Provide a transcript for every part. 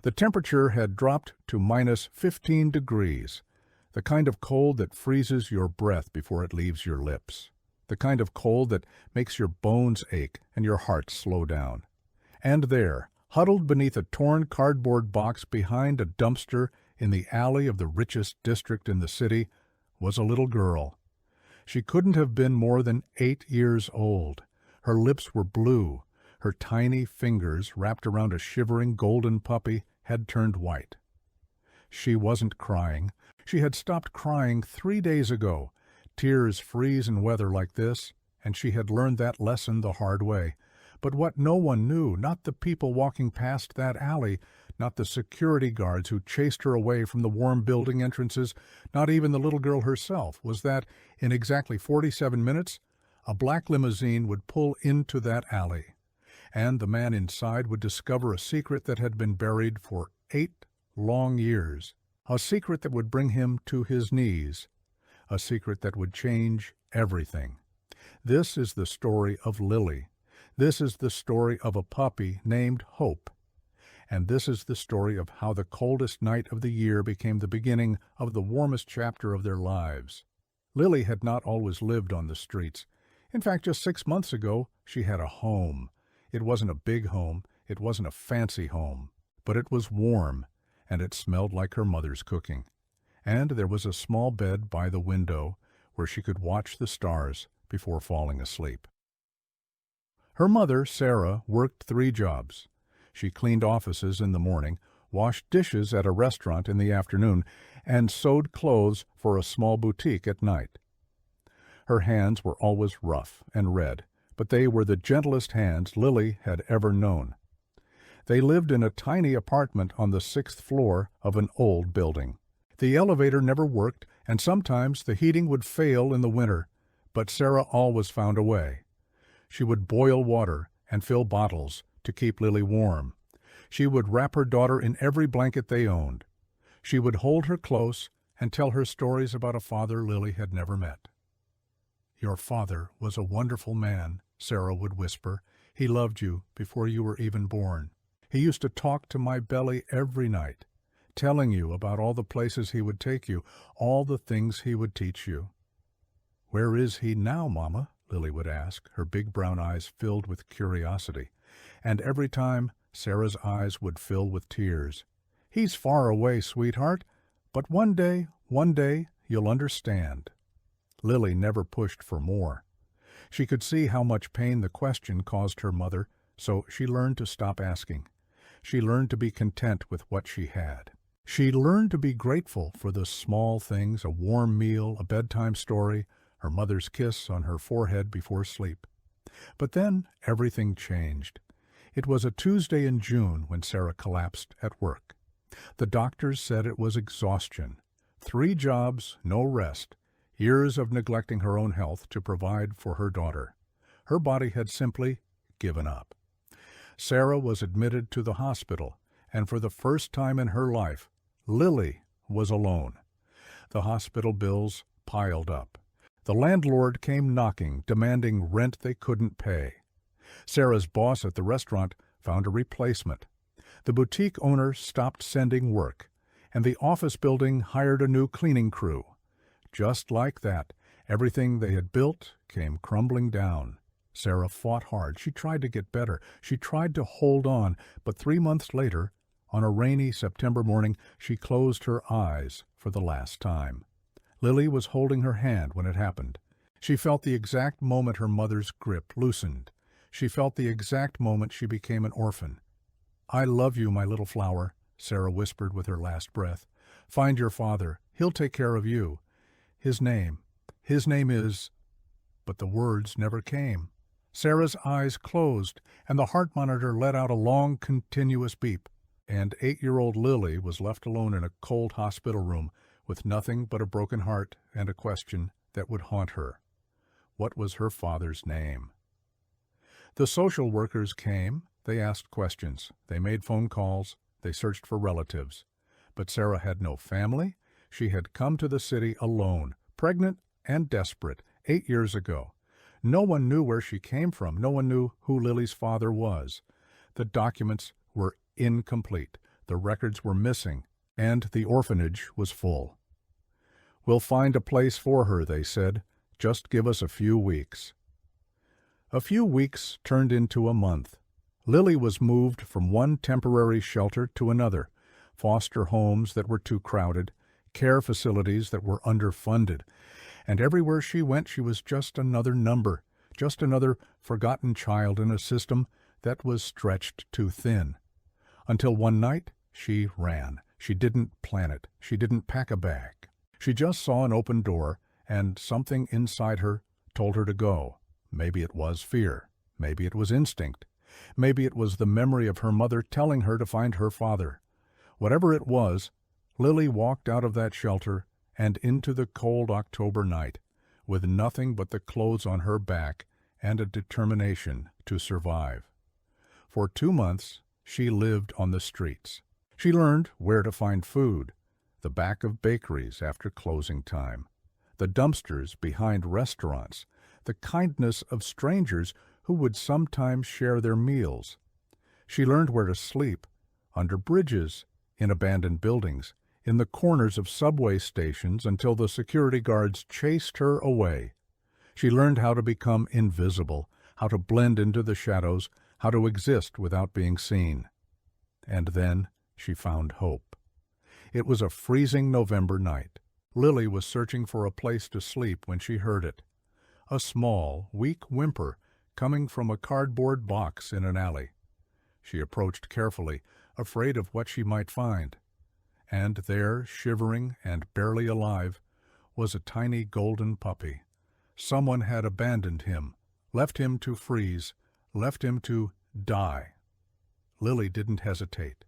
The temperature had dropped to minus 15 degrees, the kind of cold that freezes your breath before it leaves your lips, the kind of cold that makes your bones ache and your heart slow down. And there, huddled beneath a torn cardboard box behind a dumpster in the alley of the richest district in the city, was a little girl. She couldn't have been more than 8 years old. Her lips were blue. Her tiny fingers, wrapped around a shivering golden puppy, had turned white. She wasn't crying. She had stopped crying 3 days ago. Tears freeze in weather like this, and she had learned that lesson the hard way. But what no one knew, not the people walking past that alley, not the security guards who chased her away from the warm building entrances, not even the little girl herself, was that, in exactly 47 minutes, a black limousine would pull into that alley, and the man inside would discover a secret that had been buried for 8 long years, a secret that would bring him to his knees, a secret that would change everything. This is the story of Lily. This is the story of a puppy named Hope. And this is the story of how the coldest night of the year became the beginning of the warmest chapter of their lives. Lily had not always lived on the streets. In fact, just 6 months ago, she had a home. It wasn't a big home, it wasn't a fancy home, but it was warm, and it smelled like her mother's cooking. And there was a small bed by the window where she could watch the stars before falling asleep. Her mother, Sarah, worked 3 jobs. She cleaned offices in the morning, washed dishes at a restaurant in the afternoon, and sewed clothes for a small boutique at night. Her hands were always rough and red, but they were the gentlest hands Lily had ever known. They lived in a tiny apartment on the 6th floor of an old building. The elevator never worked, and sometimes the heating would fail in the winter, but Sarah always found a way. She would boil water and fill bottles to keep Lily warm. She would wrap her daughter in every blanket they owned. She would hold her close and tell her stories about a father Lily had never met. "Your father was a wonderful man," Sarah would whisper. "He loved you before you were even born. He used to talk to my belly every night, telling you about all the places he would take you, all the things he would teach you." "Where is he now, Mama?" Lily would ask, her big brown eyes filled with curiosity. And every time, Sarah's eyes would fill with tears. "He's far away, sweetheart, but one day, you'll understand." Lily never pushed for more. She could see how much pain the question caused her mother, so she learned to stop asking. She learned to be content with what she had. She learned to be grateful for the small things, a warm meal, a bedtime story, her mother's kiss on her forehead before sleep. But then everything changed. It was a Tuesday in June when Sarah collapsed at work. The doctors said it was exhaustion. 3 jobs, no rest, years of neglecting her own health to provide for her daughter. Her body had simply given up. Sarah was admitted to the hospital, and for the first time in her life, Lily was alone. The hospital bills piled up. The landlord came knocking, demanding rent they couldn't pay. Sarah's boss at the restaurant found a replacement. The boutique owner stopped sending work, and the office building hired a new cleaning crew. Just like that, everything they had built came crumbling down. Sarah fought hard. She tried to get better. She tried to hold on, but 3 months later, on a rainy September morning, she closed her eyes for the last time. Lily was holding her hand when it happened. She felt the exact moment her mother's grip loosened. She felt the exact moment she became an orphan. "I love you, my little flower," Sarah whispered with her last breath. "Find your father. He'll take care of you. His name is—" But the words never came. Sarah's eyes closed, and the heart monitor let out a long, continuous beep. And 8-year-old Lily was left alone in a cold hospital room with nothing but a broken heart and a question that would haunt her. What was her father's name? The social workers came. They asked questions. They made phone calls. They searched for relatives. But Sarah had no family. She had come to the city alone, pregnant and desperate, 8 years ago. No one knew where she came from. No one knew who Lily's father was. The documents were incomplete. the records were missing, and the orphanage was full. "We'll find a place for her," they said. "Just give us a few weeks." A few weeks turned into a month. Lily was moved from one temporary shelter to another, foster homes that were too crowded, care facilities that were underfunded, and everywhere she went she was just another number, just another forgotten child in a system that was stretched too thin. Until one night she ran. She didn't plan it. She didn't pack a bag. She just saw an open door, and something inside her told her to go. Maybe it was fear. Maybe it was instinct. Maybe it was the memory of her mother telling her to find her father. Whatever it was, Lily walked out of that shelter and into the cold October night, with nothing but the clothes on her back and a determination to survive. For 2 months, she lived on the streets. She learned where to find food, the back of bakeries after closing time, the dumpsters behind restaurants, the kindness of strangers who would sometimes share their meals. She learned where to sleep, under bridges, in abandoned buildings, in the corners of subway stations until the security guards chased her away. She learned how to become invisible, how to blend into the shadows, how to exist without being seen. And then she found hope. It was a freezing November night. Lily was searching for a place to sleep when she heard it. A small, weak whimper coming from a cardboard box in an alley. She approached carefully, afraid of what she might find. And there, shivering and barely alive, was a tiny golden puppy. Someone had abandoned him, left him to freeze, left him to die. Lily didn't hesitate.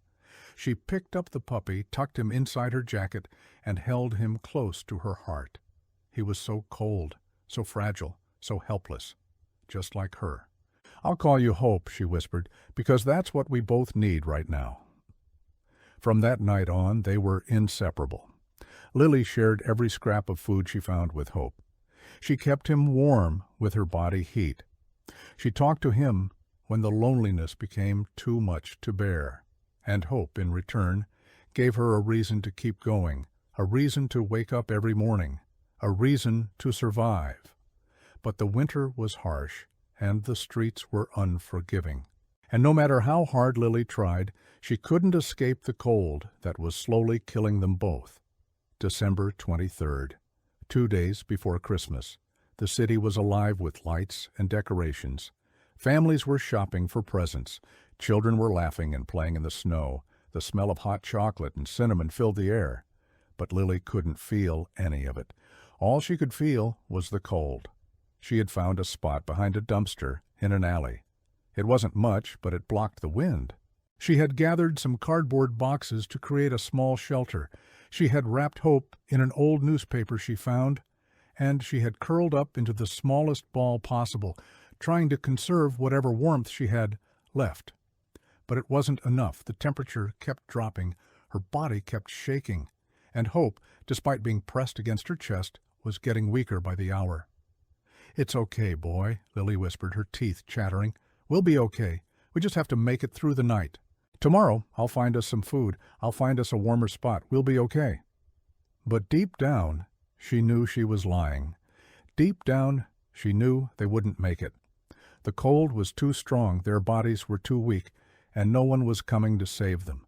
She picked up the puppy, tucked him inside her jacket, and held him close to her heart. He was so cold, so fragile, so helpless, just like her. "I'll call you Hope," she whispered, "because that's what we both need right now." From that night on, they were inseparable. Lily shared every scrap of food she found with Hope. She kept him warm with her body heat. She talked to him when the loneliness became too much to bear. And Hope, in return, gave her a reason to keep going, a reason to wake up every morning, a reason to survive. But the winter was harsh, and the streets were unforgiving. And no matter how hard Lily tried, she couldn't escape the cold that was slowly killing them both. December 23rd, 2 days before Christmas. The city was alive with lights and decorations. Families were shopping for presents. Children were laughing and playing in the snow. The smell of hot chocolate and cinnamon filled the air. But Lily couldn't feel any of it. All she could feel was the cold. She had found a spot behind a dumpster in an alley. It wasn't much, but it blocked the wind. She had gathered some cardboard boxes to create a small shelter. She had wrapped Hope in an old newspaper she found, and she had curled up into the smallest ball possible, trying to conserve whatever warmth she had left. But it wasn't enough. The temperature kept dropping. Her body kept shaking. And Hope, despite being pressed against her chest, was getting weaker by the hour. "It's okay, boy," Lily whispered, her teeth chattering. "We'll be okay. We just have to make it through the night. Tomorrow I'll find us some food. I'll find us a warmer spot. We'll be okay." But deep down, she knew she was lying. Deep down, she knew they wouldn't make it. The cold was too strong, their bodies were too weak, and no one was coming to save them.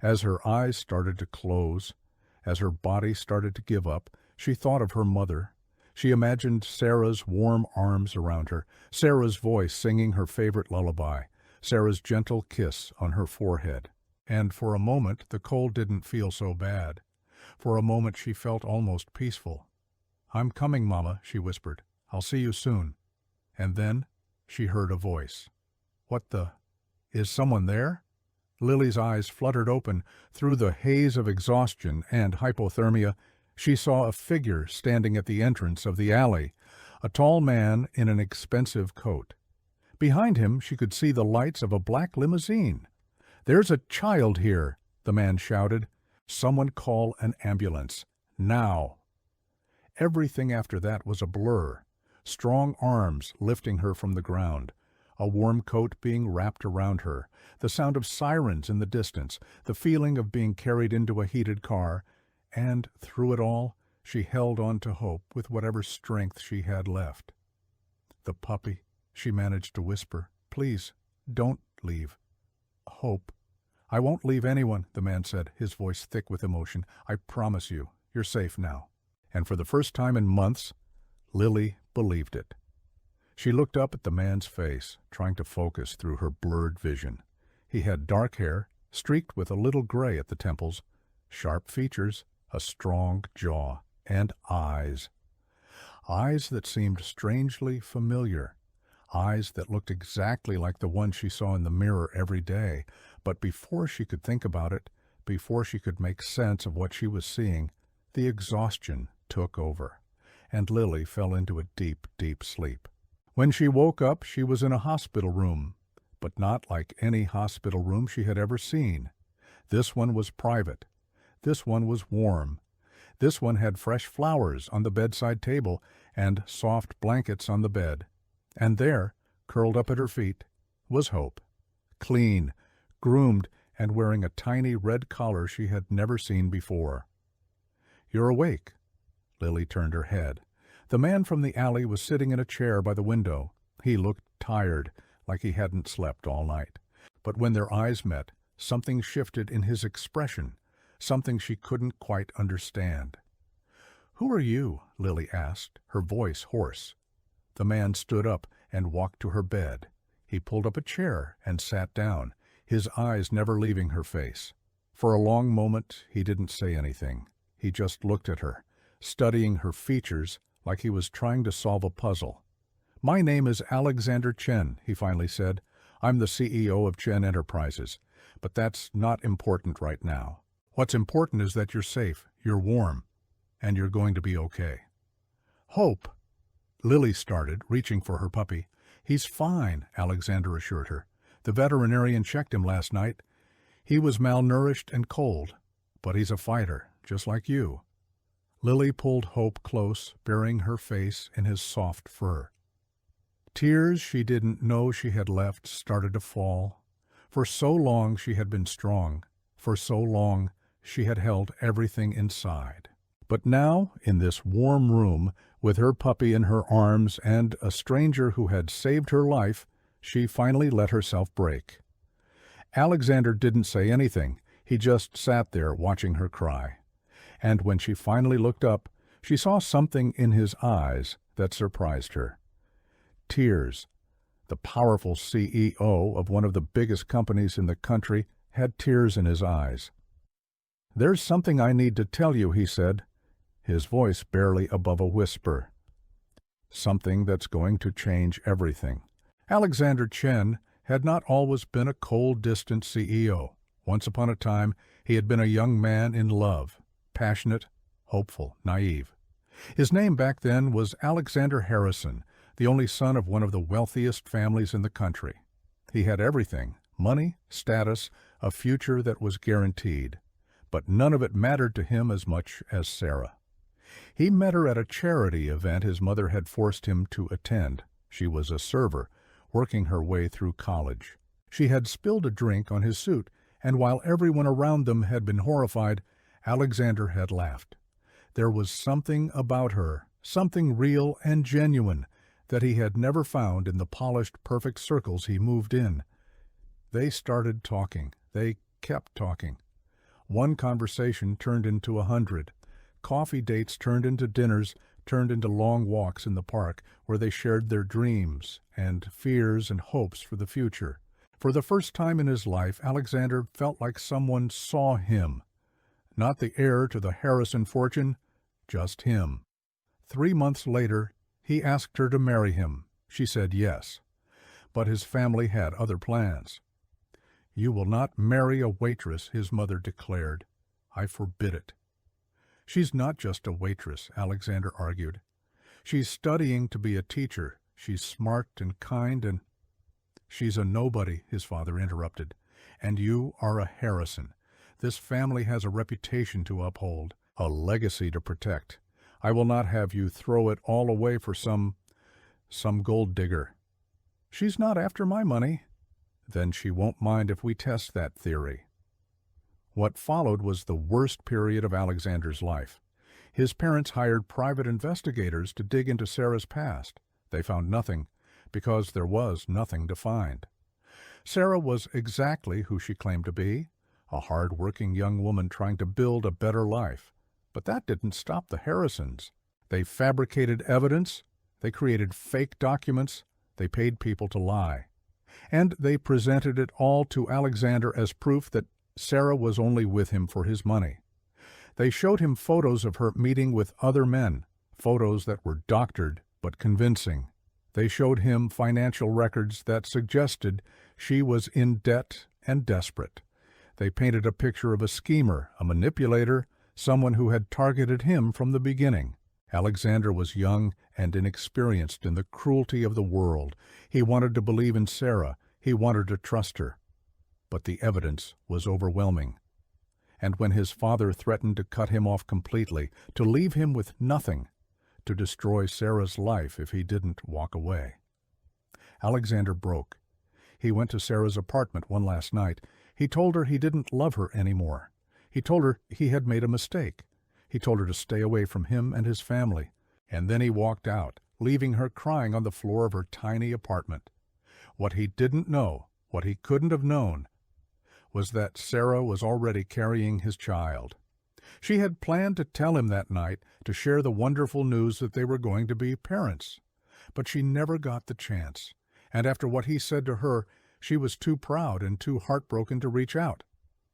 As her eyes started to close, as her body started to give up, she thought of her mother. She imagined Sarah's warm arms around her, Sarah's voice singing her favorite lullaby, Sarah's gentle kiss on her forehead. And for a moment the cold didn't feel so bad. For a moment she felt almost peaceful. "I'm coming, Mama," she whispered. "I'll see you soon." And then she heard a voice. "What the? Is someone there?" Lily's eyes fluttered open. Through the haze of exhaustion and hypothermia, she saw a figure standing at the entrance of the alley, a tall man in an expensive coat. Behind him she could see the lights of a black limousine. "There's a child here," the man shouted. "Someone call an ambulance. Now." Everything after that was a blur. Strong arms lifting her from the ground. a warm coat being wrapped around her, the sound of sirens in the distance, the feeling of being carried into a heated car, and, through it all, she held on to hope with whatever strength she had left. "The puppy," she managed to whisper. "Please, don't leave. Hope." "I won't leave anyone," the man said, his voice thick with emotion. "I promise you, you're safe now." And for the first time in months, Lily believed it. She looked up at the man's face, trying to focus through her blurred vision. He had dark hair, streaked with a little gray at the temples, sharp features, a strong jaw, and eyes. Eyes that seemed strangely familiar. Eyes that looked exactly like the one she saw in the mirror every day. But before she could think about it, before she could make sense of what she was seeing, the exhaustion took over, and Lily fell into a deep, deep sleep. When she woke up, she was in a hospital room, but not like any hospital room she had ever seen. This one was private. This one was warm. This one had fresh flowers on the bedside table and soft blankets on the bed. And there, curled up at her feet, was Hope, clean, groomed, and wearing a tiny red collar she had never seen before. "You're awake." Lily turned her head. The man from the alley was sitting in a chair by the window. He looked tired, like he hadn't slept all night. But when their eyes met, something shifted in his expression, something she couldn't quite understand. "Who are you?" Lily asked, her voice hoarse. The man stood up and walked to her bed. He pulled up a chair and sat down, his eyes never leaving her face. For a long moment he didn't say anything. He just looked at her, studying her features like he was trying to solve a puzzle. "My name is Alexander Chen," he finally said. "I'm the CEO of Chen Enterprises, but that's not important right now. What's important is that you're safe, you're warm, and you're going to be okay." "Hope," Lily started, reaching for her puppy. "He's fine," Alexander assured her. "The veterinarian checked him last night. He was malnourished and cold, but he's a fighter, just like you." Lily pulled Hope close, burying her face in his soft fur. Tears she didn't know she had left started to fall. For so long she had been strong. For so long she had held everything inside. But now, in this warm room, with her puppy in her arms and a stranger who had saved her life, she finally let herself break. Alexander didn't say anything. He just sat there watching her cry. And when she finally looked up, she saw something in his eyes that surprised her. Tears. The powerful CEO of one of the biggest companies in the country had tears in his eyes. "There's something I need to tell you," he said, his voice barely above a whisper. "Something that's going to change everything." Alexander Chen had not always been a cold, distant CEO. Once upon a time, he had been a young man in love. Passionate, hopeful, naive. His name back then was Alexander Harrison, the only son of one of the wealthiest families in the country. He had everything: money, status, a future that was guaranteed. But none of it mattered to him as much as Sarah. He met her at a charity event his mother had forced him to attend. She was a server, working her way through college. She had spilled a drink on his suit, and while everyone around them had been horrified, Alexander had laughed. There was something about her, something real and genuine, that he had never found in the polished, perfect circles he moved in. They started talking. They kept talking. One conversation turned into 100. Coffee dates turned into dinners, turned into long walks in the park, where they shared their dreams and fears and hopes for the future. For the first time in his life, Alexander felt like someone saw him. Not the heir to the Harrison fortune, just him. 3 months later, he asked her to marry him. She said yes. But his family had other plans. "You will not marry a waitress," his mother declared. "I forbid it." "She's not just a waitress," Alexander argued. "She's studying to be a teacher. She's smart and kind and—" "She's a nobody," his father interrupted. "And you are a Harrison. This family has a reputation to uphold, a legacy to protect. I will not have you throw it all away for some gold digger." She's not after my money. Then she won't mind if we test that theory. What followed was the worst period of Alexander's life. His parents hired private investigators to dig into Sarah's past. They found nothing, because there was nothing to find. Sarah was exactly who she claimed to be, a hard-working young woman trying to build a better life. But that didn't stop the Harrisons. They fabricated evidence, they created fake documents, they paid people to lie. And they presented it all to Alexander as proof that Sarah was only with him for his money. They showed him photos of her meeting with other men, photos that were doctored but convincing. They showed him financial records that suggested she was in debt and desperate. They painted a picture of a schemer, a manipulator, someone who had targeted him from the beginning. Alexander was young and inexperienced in the cruelty of the world. He wanted to believe in Sarah. He wanted to trust her. But the evidence was overwhelming. And when his father threatened to cut him off completely, to leave him with nothing, to destroy Sarah's life if he didn't walk away, Alexander broke. He went to Sarah's apartment one last night. He told her he didn't love her anymore. He told her he had made a mistake. He told her to stay away from him and his family. And then he walked out, leaving her crying on the floor of her tiny apartment. What he didn't know, what he couldn't have known, was that Sarah was already carrying his child. She had planned to tell him that night, to share the wonderful news that they were going to be parents. But she never got the chance. And after what he said to her, she was too proud and too heartbroken to reach out.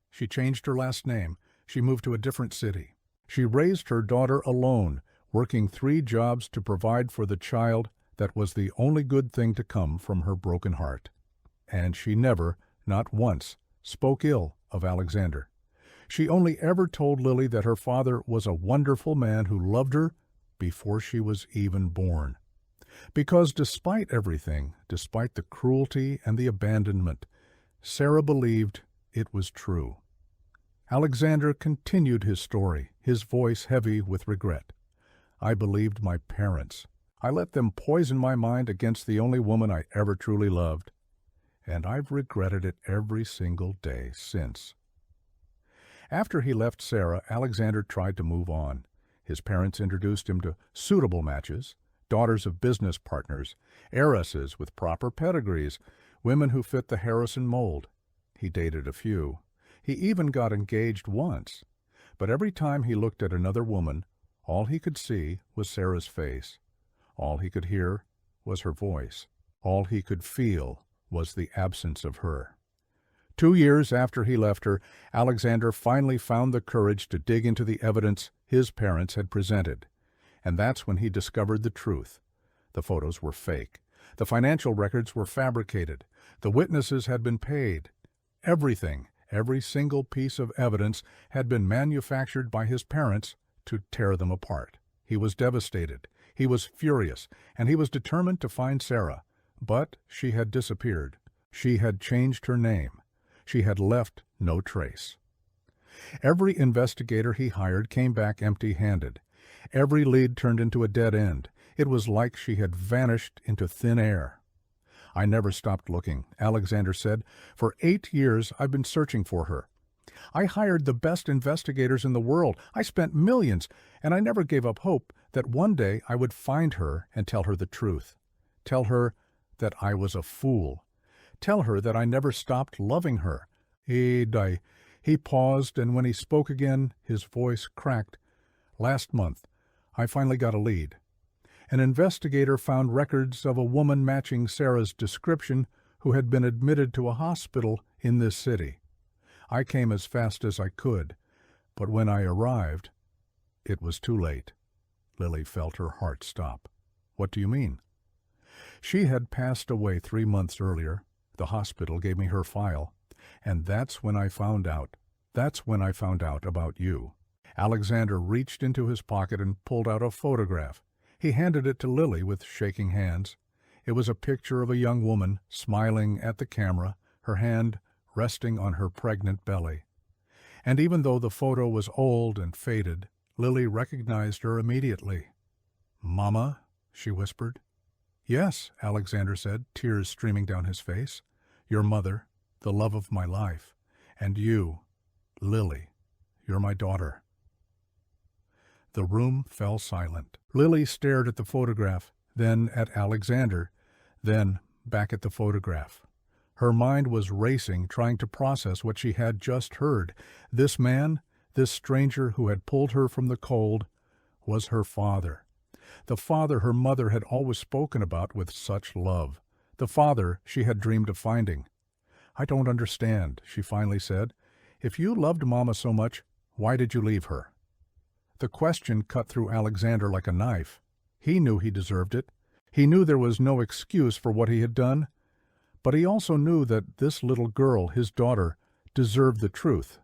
She changed her last name. She moved to a different city. She raised her daughter alone, working 3 jobs to provide for the child that was the only good thing to come from her broken heart. And she never, not once, spoke ill of Alexander. She only ever told Lily that her father was a wonderful man who loved her before she was even born. Because despite everything, despite the cruelty and the abandonment, Sarah believed it was true. Alexander continued his story, his voice heavy with regret. I believed my parents. I let them poison my mind against the only woman I ever truly loved. And I've regretted it every single day since. After he left Sarah, Alexander tried to move on. His parents introduced him to suitable matches, daughters of business partners, heiresses with proper pedigrees, women who fit the Harrison mold. He dated a few. He even got engaged once. But every time he looked at another woman, all he could see was Sarah's face. All he could hear was her voice. All he could feel was the absence of her. 2 years after he left her, Alexander finally found the courage to dig into the evidence his parents had presented. And that's when he discovered the truth. The photos were fake. The financial records were fabricated. The witnesses had been paid. Everything, every single piece of evidence had been manufactured by his parents to tear them apart. He was devastated. He was furious, and he was determined to find Sarah. But she had disappeared. She had changed her name. She had left no trace. Every investigator he hired came back empty-handed. Every lead turned into a dead end. It was like she had vanished into thin air. I never stopped looking, Alexander said. For 8 years I've been searching for her. I hired the best investigators in the world. I spent millions, and I never gave up hope that one day I would find her and tell her the truth. Tell her that I was a fool. Tell her that I never stopped loving her. He paused, and when he spoke again, his voice cracked. Last month, I finally got a lead. An investigator found records of a woman matching Sarah's description who had been admitted to a hospital in this city. I came as fast as I could, but when I arrived, it was too late. Lily felt her heart stop. What do you mean? She had passed away 3 months earlier. The hospital gave me her file, and that's when I found out. That's when I found out about you. Alexander reached into his pocket and pulled out a photograph. He handed it to Lily with shaking hands. It was a picture of a young woman smiling at the camera, her hand resting on her pregnant belly. And even though the photo was old and faded, Lily recognized her immediately. "Mama," she whispered. Yes, Alexander said, tears streaming down his face. Your mother, the love of my life, and you, Lily, you're my daughter. The room fell silent. Lily stared at the photograph, then at Alexander, then back at the photograph. Her mind was racing, trying to process what she had just heard. This man, this stranger who had pulled her from the cold, was her father. The father her mother had always spoken about with such love. The father she had dreamed of finding. I don't understand, she finally said. If you loved Mama so much, why did you leave her? The question cut through Alexander like a knife. He knew he deserved it. He knew there was no excuse for what he had done. But he also knew that this little girl, his daughter, deserved the truth.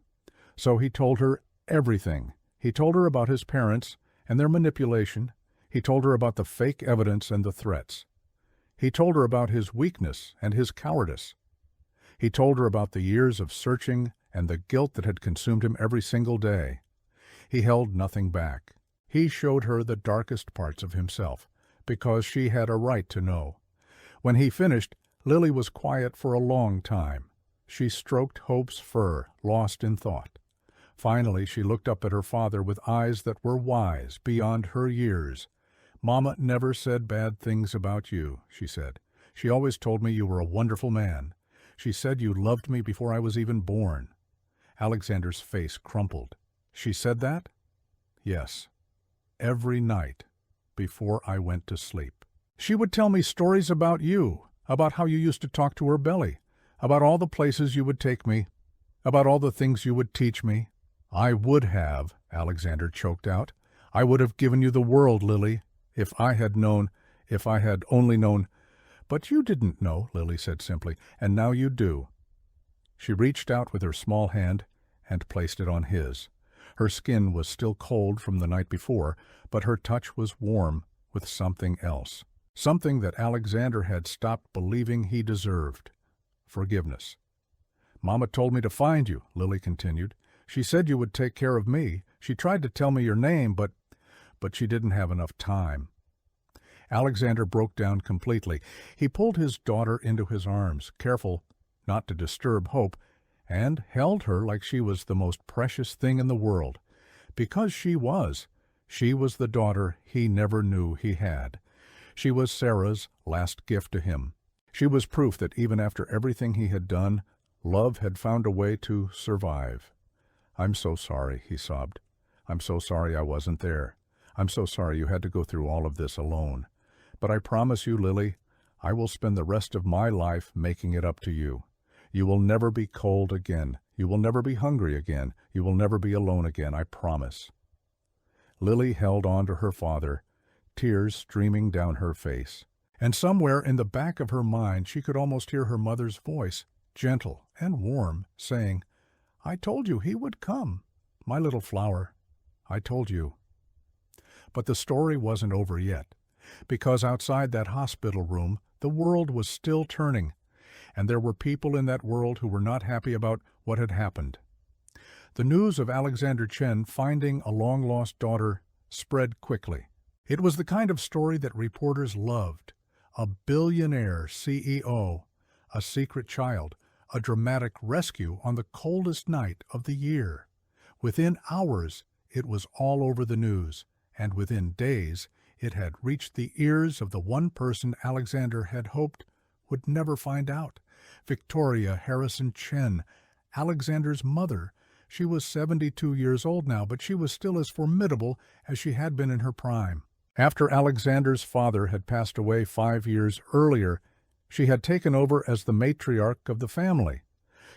So he told her everything. He told her about his parents and their manipulation. He told her about the fake evidence and the threats. He told her about his weakness and his cowardice. He told her about the years of searching and the guilt that had consumed him every single day. He held nothing back. He showed her the darkest parts of himself, because she had a right to know. When he finished, Lily was quiet for a long time. She stroked Hope's fur, lost in thought. Finally, she looked up at her father with eyes that were wise beyond her years. Mama never said bad things about you, she said. She always told me you were a wonderful man. She said you loved me before I was even born. Alexander's face crumpled. She said that? Yes. Every night before I went to sleep. She would tell me stories about you, about how you used to talk to her belly, about all the places you would take me, about all the things you would teach me. I would have, Alexander choked out. I would have given you the world, Lily, if I had only known. But you didn't know, Lily said simply, and now you do. She reached out with her small hand and placed it on his. Her skin was still cold from the night before, but her touch was warm with something else. Something that Alexander had stopped believing he deserved. Forgiveness. Mama told me to find you, Lily continued. She said you would take care of me. She tried to tell me your name, but she didn't have enough time. Alexander broke down completely. He pulled his daughter into his arms, careful not to disturb Hope, and held her like she was the most precious thing in the world. Because she was the daughter he never knew he had. She was Sarah's last gift to him. She was proof that even after everything he had done, love had found a way to survive. I'm so sorry, he sobbed. I'm so sorry I wasn't there. I'm so sorry you had to go through all of this alone. But I promise you, Lily, I will spend the rest of my life making it up to you. You will never be cold again. You will never be hungry again. You will never be alone again, I promise. Lily held on to her father, tears streaming down her face. And somewhere in the back of her mind she could almost hear her mother's voice, gentle and warm, saying, I told you he would come, my little flower. I told you. But the story wasn't over yet, because outside that hospital room the world was still turning, and there were people in that world who were not happy about what had happened. The news of Alexander Chen finding a long-lost daughter spread quickly. It was the kind of story that reporters loved. A billionaire CEO, a secret child, a dramatic rescue on the coldest night of the year. Within hours, it was all over the news, and within days, it had reached the ears of the one person Alexander had hoped would never find out. Victoria Harrison Chen, Alexander's mother. She was 72 years old now, but she was still as formidable as she had been in her prime. After Alexander's father had passed away 5 years earlier, she had taken over as the matriarch of the family.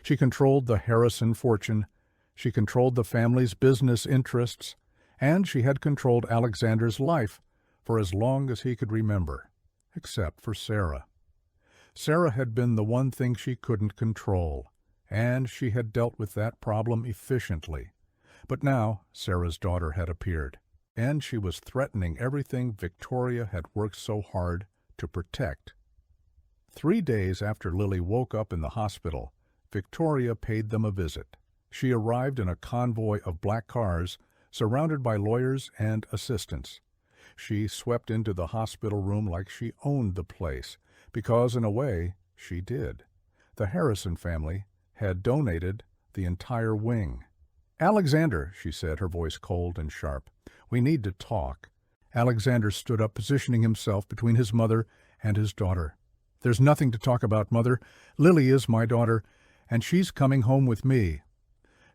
She controlled the Harrison fortune, she controlled the family's business interests, and she had controlled Alexander's life for as long as he could remember, except for Sarah. Sarah had been the one thing she couldn't control, and she had dealt with that problem efficiently. But now Sarah's daughter had appeared, and she was threatening everything Victoria had worked so hard to protect. 3 days after Lily woke up in the hospital, Victoria paid them a visit. She arrived in a convoy of black cars, surrounded by lawyers and assistants. She swept into the hospital room like she owned the place, because in a way, she did. The Harrison family had donated the entire wing. "Alexander," she said, her voice cold and sharp, "we need to talk." Alexander stood up, positioning himself between his mother and his daughter. "There's nothing to talk about, Mother. Lily is my daughter, and she's coming home with me."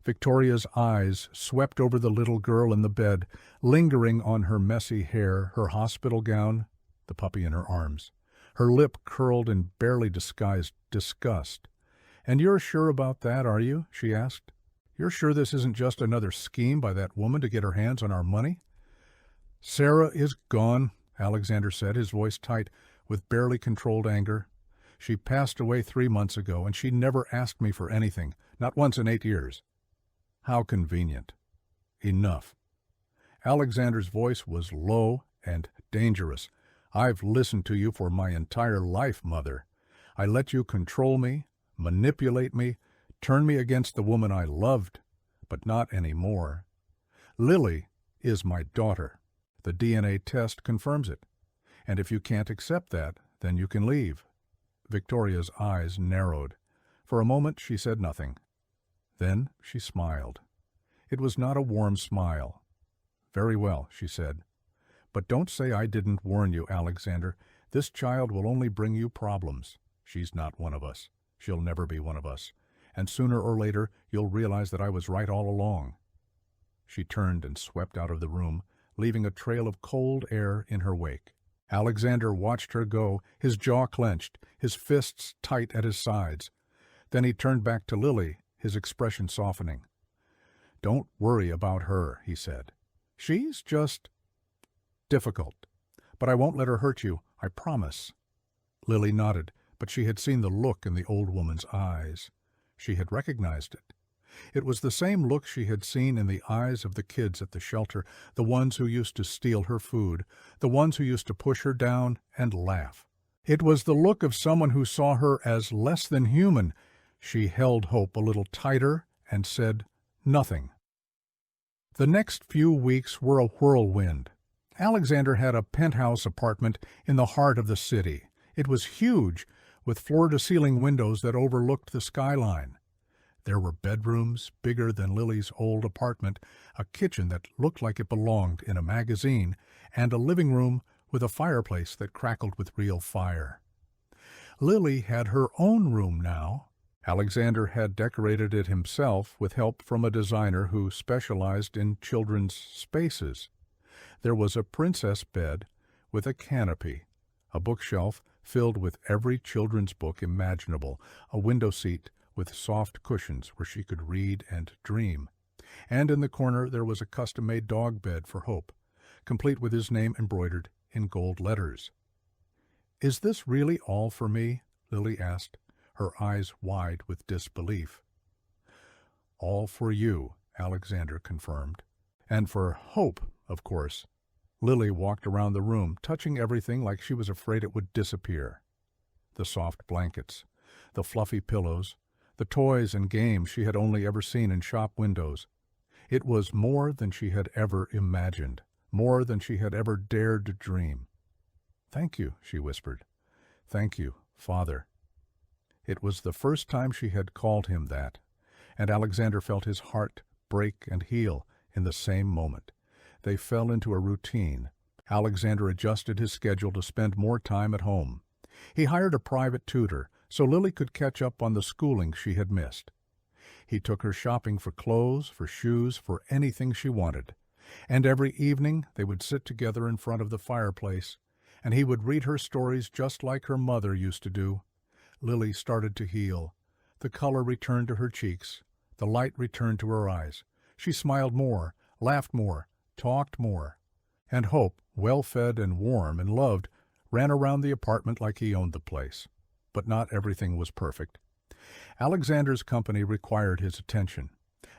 Victoria's eyes swept over the little girl in the bed, lingering on her messy hair, her hospital gown, the puppy in her arms. Her lip curled in barely disguised disgust. "And you're sure about that, are you?" she asked. "You're sure this isn't just another scheme by that woman to get her hands on our money?" "Sarah is gone," Alexander said, his voice tight with barely controlled anger. "She passed away 3 months ago, and she never asked me for anything, not once in 8 years. How convenient. Enough." Alexander's voice was low and dangerous. "I've listened to you for my entire life, Mother. I let you control me, manipulate me, turn me against the woman I loved, but not anymore. Lily is my daughter. The DNA test confirms it. And if you can't accept that, then you can leave." Victoria's eyes narrowed. For a moment she said nothing. Then she smiled. It was not a warm smile. "Very well," she said. "But don't say I didn't warn you, Alexander. This child will only bring you problems. She's not one of us. She'll never be one of us. And sooner or later you'll realize that I was right all along." She turned and swept out of the room, leaving a trail of cold air in her wake. Alexander watched her go, his jaw clenched, his fists tight at his sides. Then he turned back to Lily, his expression softening. "Don't worry about her," he said. "She's just difficult. But I won't let her hurt you, I promise." Lily nodded, but she had seen the look in the old woman's eyes. She had recognized it. It was the same look she had seen in the eyes of the kids at the shelter, the ones who used to steal her food, the ones who used to push her down and laugh. It was the look of someone who saw her as less than human. She held Hope a little tighter and said nothing. The next few weeks were a whirlwind. Alexander had a penthouse apartment in the heart of the city. It was huge, with floor-to-ceiling windows that overlooked the skyline. There were bedrooms bigger than Lily's old apartment, a kitchen that looked like it belonged in a magazine, and a living room with a fireplace that crackled with real fire. Lily had her own room now. Alexander had decorated it himself with help from a designer who specialized in children's spaces. There was a princess bed with a canopy, a bookshelf filled with every children's book imaginable, a window seat with soft cushions where she could read and dream. And in the corner there was a custom-made dog bed for Hope, complete with his name embroidered in gold letters. "Is this really all for me?" Lily asked, her eyes wide with disbelief. "All for you," Alexander confirmed. "And for Hope, of course." Lily walked around the room, touching everything like she was afraid it would disappear. The soft blankets, the fluffy pillows, the toys and games she had only ever seen in shop windows. It was more than she had ever imagined, more than she had ever dared to dream. "Thank you," she whispered. "Thank you, Father." It was the first time she had called him that, and Alexander felt his heart break and heal in the same moment. They fell into a routine. Alexander adjusted his schedule to spend more time at home. He hired a private tutor so Lily could catch up on the schooling she had missed. He took her shopping for clothes, for shoes, for anything she wanted. And every evening they would sit together in front of the fireplace, and he would read her stories just like her mother used to do. Lily started to heal. The color returned to her cheeks. The light returned to her eyes. She smiled more, laughed more, talked more. And Hope, well-fed and warm and loved, ran around the apartment like he owned the place. But not everything was perfect. Alexander's company required his attention.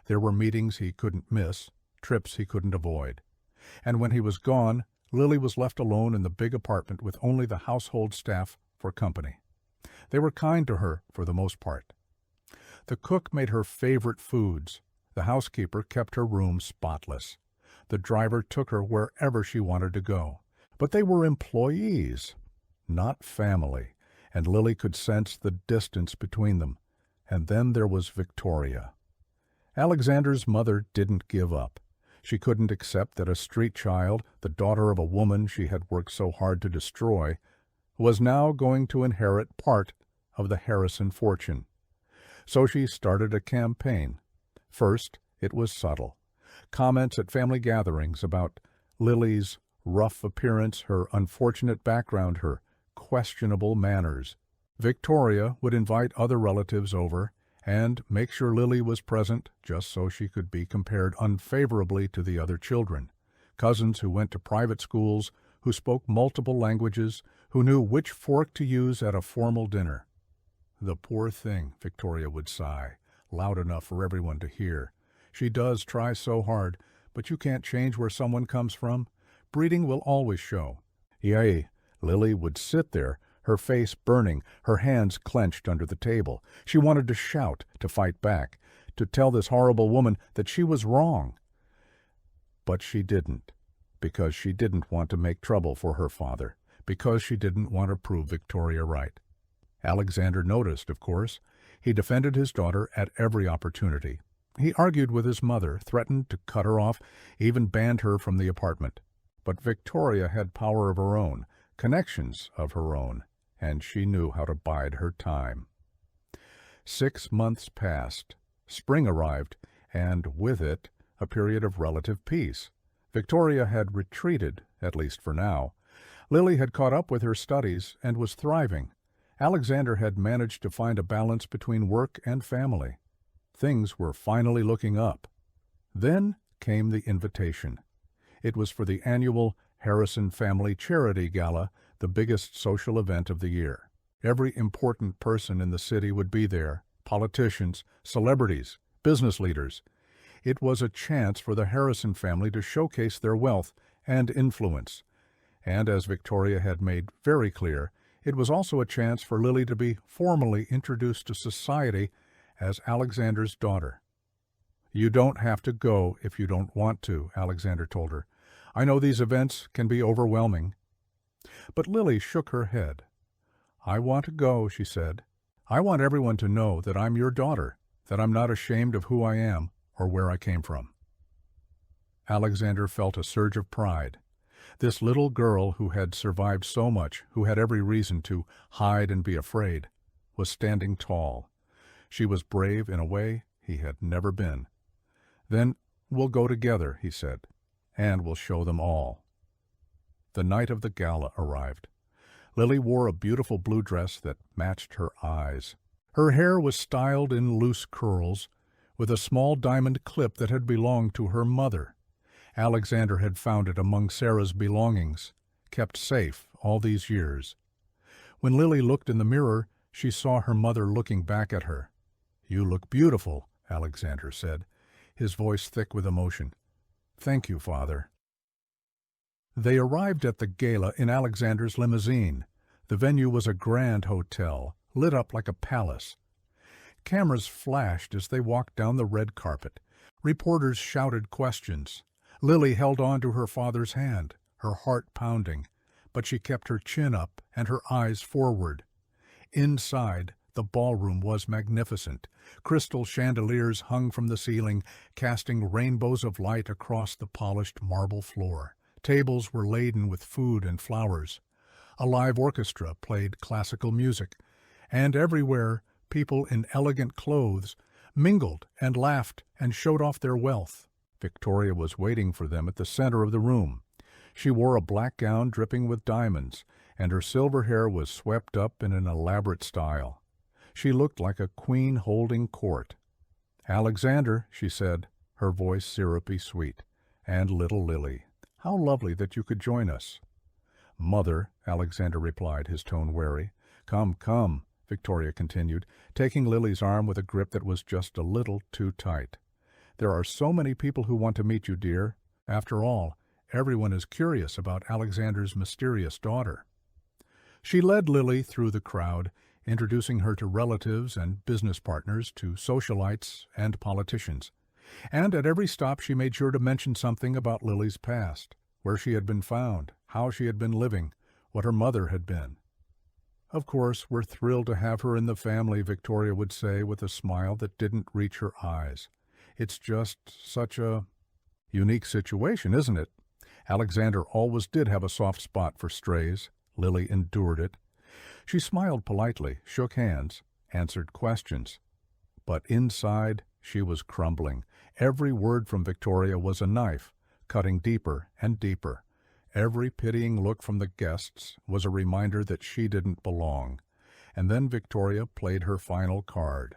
There were meetings he couldn't miss, trips he couldn't avoid. And when he was gone, Lily was left alone in the big apartment with only the household staff for company. They were kind to her for the most part. The cook made her favorite foods. The housekeeper kept her room spotless. The driver took her wherever she wanted to go. But they were employees, not family, and Lily could sense the distance between them. And then there was Victoria. Alexander's mother didn't give up. She couldn't accept that a street child, the daughter of a woman she had worked so hard to destroy, was now going to inherit part of the Harrison fortune. So she started a campaign. First, it was subtle. Comments at family gatherings about Lily's rough appearance, her unfortunate background, her questionable manners. Victoria would invite other relatives over and make sure Lily was present just so she could be compared unfavorably to the other children. Cousins who went to private schools, who spoke multiple languages, who knew which fork to use at a formal dinner. "The poor thing," Victoria would sigh, loud enough for everyone to hear. "She does try so hard, but you can't change where someone comes from. Breeding will always show." Yea, Lily would sit there, her face burning, her hands clenched under the table. She wanted to shout, to fight back, to tell this horrible woman that she was wrong. But she didn't, because she didn't want to make trouble for her father, because she didn't want to prove Victoria right. Alexander noticed, of course. He defended his daughter at every opportunity. He argued with his mother, threatened to cut her off, even banned her from the apartment. But Victoria had power of her own, connections of her own, and she knew how to bide her time. 6 months passed. Spring arrived, and with it a period of relative peace. Victoria had retreated, at least for now. Lily had caught up with her studies and was thriving. Alexander had managed to find a balance between work and family. Things were finally looking up. Then came the invitation. It was for the annual Harrison Family Charity Gala, the biggest social event of the year. Every important person in the city would be there, politicians, celebrities, business leaders. It was a chance for the Harrison family to showcase their wealth and influence. And as Victoria had made very clear, it was also a chance for Lily to be formally introduced to society as Alexander's daughter. "You don't have to go if you don't want to," Alexander told her. "I know these events can be overwhelming." But Lily shook her head. "I want to go," she said. "I want everyone to know that I'm your daughter, that I'm not ashamed of who I am or where I came from." Alexander felt a surge of pride. This little girl who had survived so much, who had every reason to hide and be afraid, was standing tall. She was brave in a way he had never been. "Then we'll go together," he said, "and we'll show them all." The night of the gala arrived. Lily wore a beautiful blue dress that matched her eyes. Her hair was styled in loose curls, with a small diamond clip that had belonged to her mother. Alexander had found it among Sarah's belongings, kept safe all these years. When Lily looked in the mirror, she saw her mother looking back at her. "You look beautiful," Alexander said, his voice thick with emotion. "Thank you, Father." They arrived at the gala in Alexander's limousine. The venue was a grand hotel, lit up like a palace. Cameras flashed as they walked down the red carpet. Reporters shouted questions. Lily held on to her father's hand, her heart pounding, but she kept her chin up and her eyes forward. Inside, the ballroom was magnificent. Crystal chandeliers hung from the ceiling, casting rainbows of light across the polished marble floor. Tables were laden with food and flowers. A live orchestra played classical music, and everywhere people in elegant clothes mingled and laughed and showed off their wealth. Victoria was waiting for them at the center of the room. She wore a black gown dripping with diamonds, and her silver hair was swept up in an elaborate style. She looked like a queen holding court. "Alexander," she said, her voice syrupy sweet, "and little Lily. How lovely that you could join us." "Mother," Alexander replied, his tone wary. "Come, come," Victoria continued, taking Lily's arm with a grip that was just a little too tight. "There are so many people who want to meet you, dear. After all, everyone is curious about Alexander's mysterious daughter." She led Lily through the crowd, introducing her to relatives and business partners, to socialites and politicians. And at every stop she made sure to mention something about Lily's past, where she had been found, how she had been living, what her mother had been. "Of course, we're thrilled to have her in the family," Victoria would say with a smile that didn't reach her eyes. "It's just such a unique situation, isn't it?" Alexander always did have a soft spot for strays. Lily endured it. She smiled politely, shook hands, answered questions. But inside, she was crumbling. Every word from Victoria was a knife, cutting deeper and deeper. Every pitying look from the guests was a reminder that she didn't belong. And then Victoria played her final card.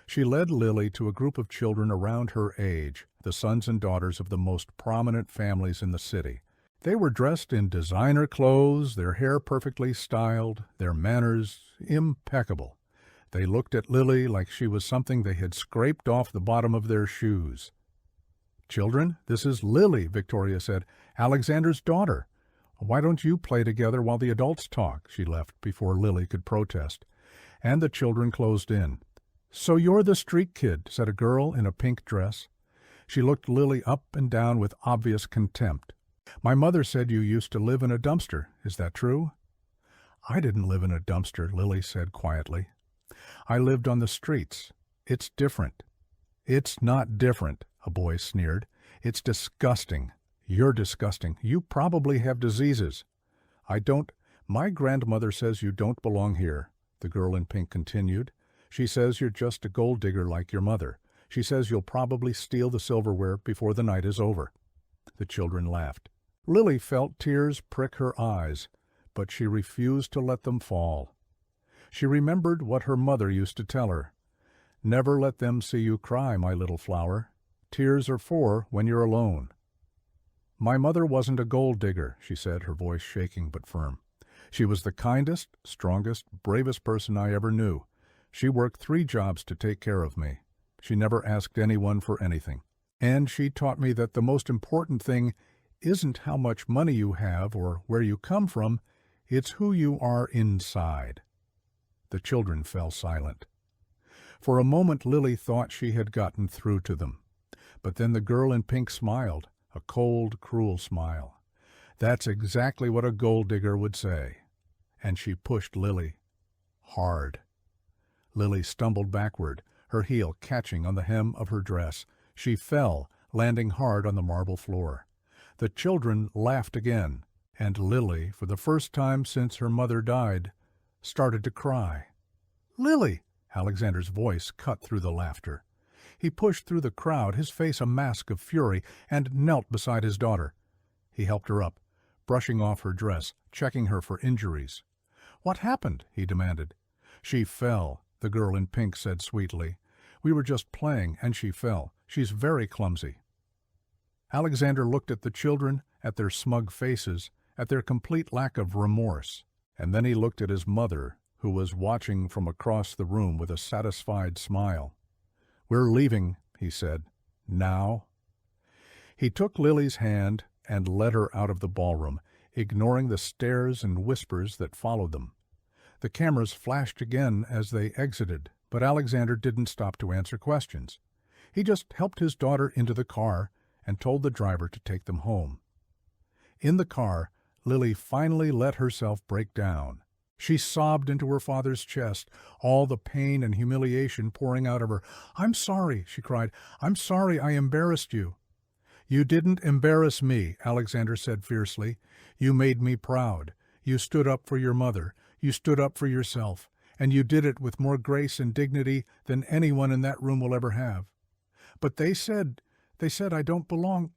She led Lily to a group of children around her age, the sons and daughters of the most prominent families in the city. They were dressed in designer clothes, their hair perfectly styled, their manners impeccable. They looked at Lily like she was something they had scraped off the bottom of their shoes. "Children, this is Lily," Victoria said, "Alexander's daughter. Why don't you play together while the adults talk?" She left before Lily could protest. And the children closed in. "So you're the street kid," said a girl in a pink dress. She looked Lily up and down with obvious contempt. "My mother said you used to live in a dumpster. Is that true?" "I didn't live in a dumpster," Lily said quietly. "I lived on the streets. It's different." "It's not different," a boy sneered. "It's disgusting. You're disgusting. You probably have diseases." "I don't. My grandmother says you don't belong here," the girl in pink continued. "She says you're just a gold digger like your mother. She says you'll probably steal the silverware before the night is over." The children laughed. Lily felt tears prick her eyes, but she refused to let them fall. She remembered what her mother used to tell her. "Never let them see you cry, my little flower. Tears are for when you're alone." "My mother wasn't a gold digger," she said, her voice shaking but firm. "She was the kindest, strongest, bravest person I ever knew. She worked 3 jobs to take care of me. She never asked anyone for anything. And she taught me that the most important thing isn't how much money you have or where you come from, it's who you are inside." The children fell silent. For a moment Lily thought she had gotten through to them. But then the girl in pink smiled, a cold, cruel smile. "That's exactly what a gold digger would say." And she pushed Lily hard. Lily stumbled backward, her heel catching on the hem of her dress. She fell, landing hard on the marble floor. The children laughed again, and Lily, for the first time since her mother died, started to cry. "Lily!" Alexander's voice cut through the laughter. He pushed through the crowd, his face a mask of fury, and knelt beside his daughter. He helped her up, brushing off her dress, checking her for injuries. "What happened?" he demanded. "She fell," the girl in pink said sweetly. "We were just playing, and she fell. She's very clumsy." Alexander looked at the children, at their smug faces, at their complete lack of remorse, and then he looked at his mother, who was watching from across the room with a satisfied smile. "We're leaving," he said. "Now." He took Lily's hand and led her out of the ballroom, ignoring the stares and whispers that followed them. The cameras flashed again as they exited, but Alexander didn't stop to answer questions. He just helped his daughter into the car and told the driver to take them home. In the car, Lily finally let herself break down. She sobbed into her father's chest, all the pain and humiliation pouring out of her. "I'm sorry," she cried. "I'm sorry I embarrassed you." "You didn't embarrass me," Alexander said fiercely. "You made me proud. You stood up for your mother. You stood up for yourself. And you did it with more grace and dignity than anyone in that room will ever have. But they said I don't belong."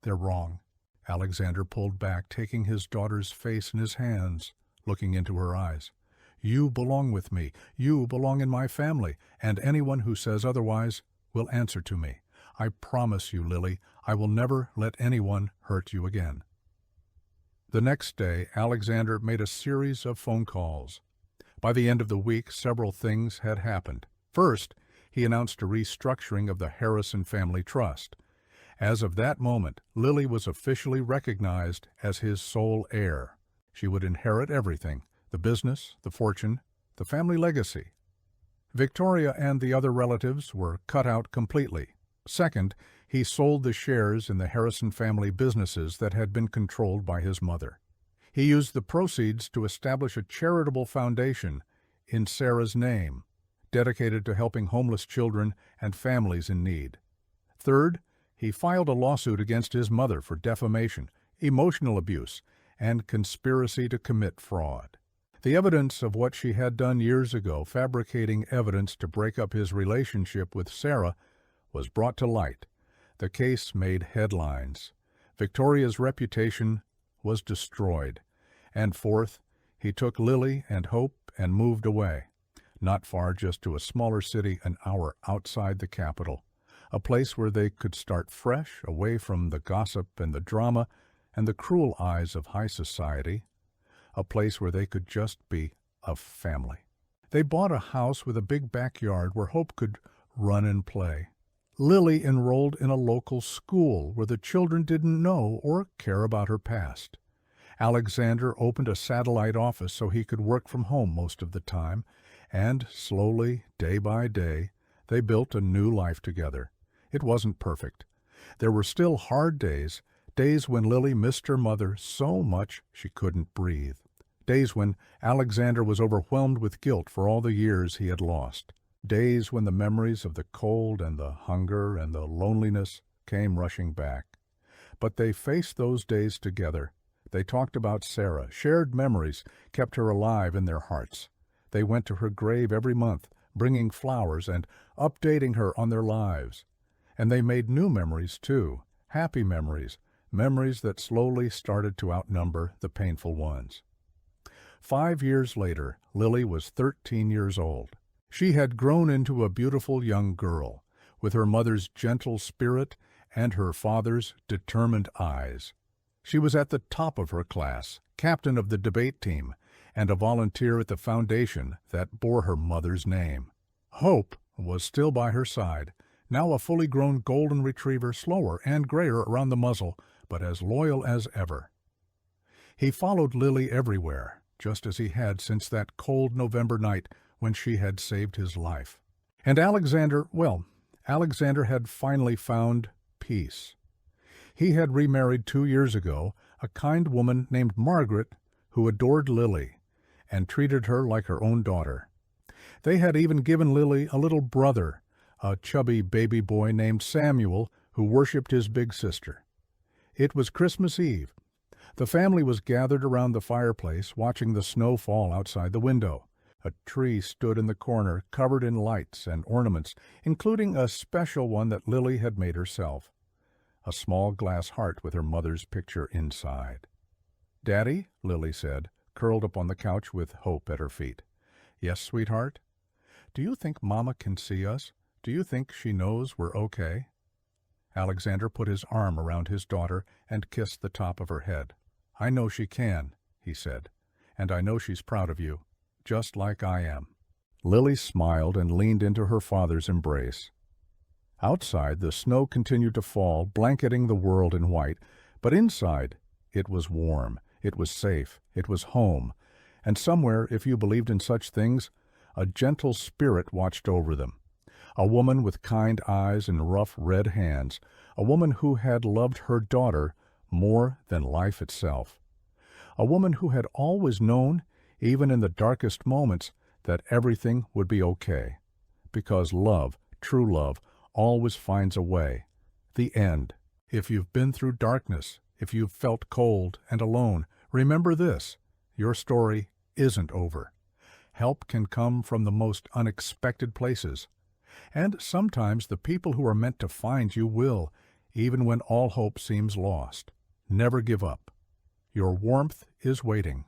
"They're wrong." Alexander pulled back, taking his daughter's face in his hands, looking into her eyes. "You belong with me. You belong in my family, and anyone who says otherwise will answer to me. I promise you, Lily, I will never let anyone hurt you again." The next day, Alexander made a series of phone calls. By the end of the week, several things had happened. First, he announced a restructuring of the Harrison Family Trust. As of that moment, Lily was officially recognized as his sole heir. She would inherit everything: the business, the fortune, the family legacy. Victoria and the other relatives were cut out completely. Second, He sold the shares in the Harrison family businesses that had been controlled by his mother. He used the proceeds to establish a charitable foundation in Sarah's name, dedicated to helping homeless children and families in need. Third, he filed a lawsuit against his mother for defamation, emotional abuse, and conspiracy to commit fraud. The evidence of what she had done years ago, fabricating evidence to break up his relationship with Sarah, was brought to light. The case made headlines. Victoria's reputation was destroyed. And fourth, he took Lily and Hope and moved away. Not far, just to a smaller city an hour outside the capital. A place where they could start fresh, away from the gossip and the drama and the cruel eyes of high society. A place where they could just be a family. They bought a house with a big backyard where Hope could run and play. Lily enrolled in a local school where the children didn't know or care about her past. Alexander opened a satellite office so he could work from home most of the time, and slowly, day by day, they built a new life together. It wasn't perfect. There were still hard days, days when Lily missed her mother so much she couldn't breathe, days when Alexander was overwhelmed with guilt for all the years he had lost, days when the memories of the cold and the hunger and the loneliness came rushing back. But they faced those days together. They talked about Sarah, shared memories, kept her alive in their hearts. They went to her grave every month, bringing flowers and updating her on their lives. And they made new memories, too, happy memories, memories that slowly started to outnumber the painful ones. 5 years later, Lily was 13 years old. She had grown into a beautiful young girl, with her mother's gentle spirit and her father's determined eyes. She was at the top of her class, captain of the debate team, and a volunteer at the foundation that bore her mother's name. Hope was still by her side, now a fully grown golden retriever, slower and grayer around the muzzle, but as loyal as ever. He followed Lily everywhere, just as he had since that cold November night when she had saved his life. And Alexander had finally found peace. He had remarried 2 years ago, a kind woman named Margaret who adored Lily and treated her like her own daughter. They had even given Lily a little brother, a chubby baby boy named Samuel, who worshipped his big sister. It was Christmas Eve. The family was gathered around the fireplace, watching the snow fall outside the window. A tree stood in the corner, covered in lights and ornaments, including a special one that Lily had made herself. A small glass heart with her mother's picture inside. "Daddy," Lily said, curled up on the couch with Hope at her feet. "Yes, sweetheart? Do you think Mama can see us? Do you think she knows we're okay?" Alexander put his arm around his daughter and kissed the top of her head. "I know she can," he said, "and I know she's proud of you, just like I am." Lily smiled and leaned into her father's embrace. Outside, the snow continued to fall, blanketing the world in white, but inside, it was warm, it was safe, it was home, and somewhere, if you believed in such things, a gentle spirit watched over them. A woman with kind eyes and rough red hands, a woman who had loved her daughter more than life itself. A woman who had always known, even in the darkest moments, that everything would be okay. Because love, true love, always finds a way. The end. If you've been through darkness, if you've felt cold and alone, remember this: your story isn't over. Help can come from the most unexpected places. And sometimes the people who are meant to find you will, even when all hope seems lost. Never give up. Your warmth is waiting.